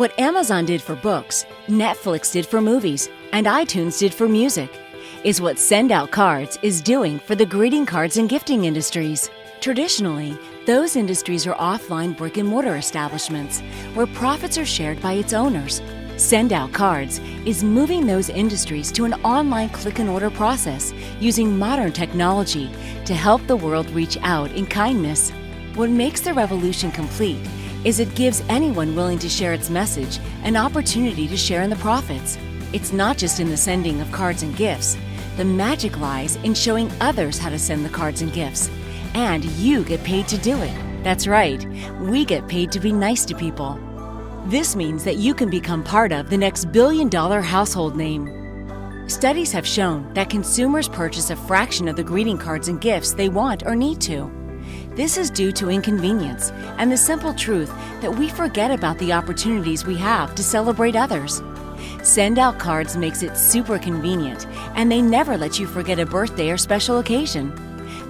What Amazon did for books, Netflix did for movies, and iTunes did for music is what Send Out Cards is doing for the greeting cards and gifting industries. Traditionally, those industries are offline brick-and-mortar establishments where profits are shared by its owners. Send Out Cards is moving those industries to an online click-and-order process using modern technology to help the world reach out in kindness. What makes the revolution complete is it gives anyone willing to share its message an opportunity to share in the profits. It's not just in the sending of cards and gifts. The magic lies in showing others how to send the cards and gifts. And you get paid to do it. That's right, we get paid to be nice to people. This means that you can become part of the next billion-dollar household name. Studies have shown that consumers purchase a fraction of the greeting cards and gifts they want or need to. This is due to inconvenience and the simple truth that we forget about the opportunities we have to celebrate others. Send Out Cards makes it super convenient, and they never let you forget a birthday or special occasion.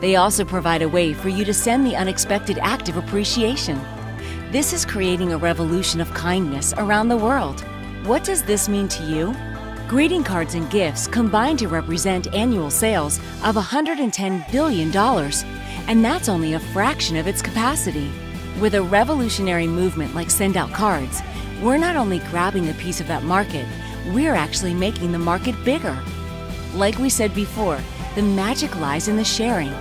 They also provide a way for you to send the unexpected act of appreciation. This is creating a revolution of kindness around the world. What does this mean to you? Greeting cards and gifts combine to represent annual sales of $110 billion, and that's only a fraction of its capacity. With a revolutionary movement like Send Out Cards, we're not only grabbing a piece of that market, we're actually making the market bigger. Like we said before, the magic lies in the sharing.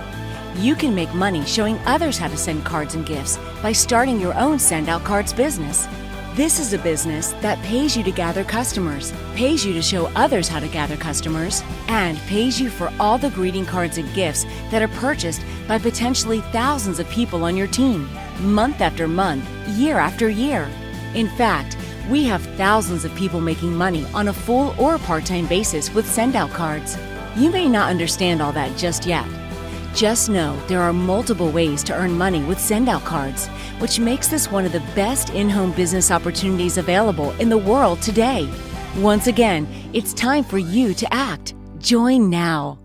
You can make money showing others how to send cards and gifts by starting your own Send Out Cards business. This is a business that pays you to gather customers, pays you to show others how to gather customers, and pays you for all the greeting cards and gifts that are purchased by potentially thousands of people on your team, month after month, year after year. In fact, we have thousands of people making money on a full or part-time basis with Send Out Cards. You may not understand all that just yet. Just know there are multiple ways to earn money with Send Out Cards, which makes this one of the best in-home business opportunities available in the world today. Once again, it's time for you to act. Join now.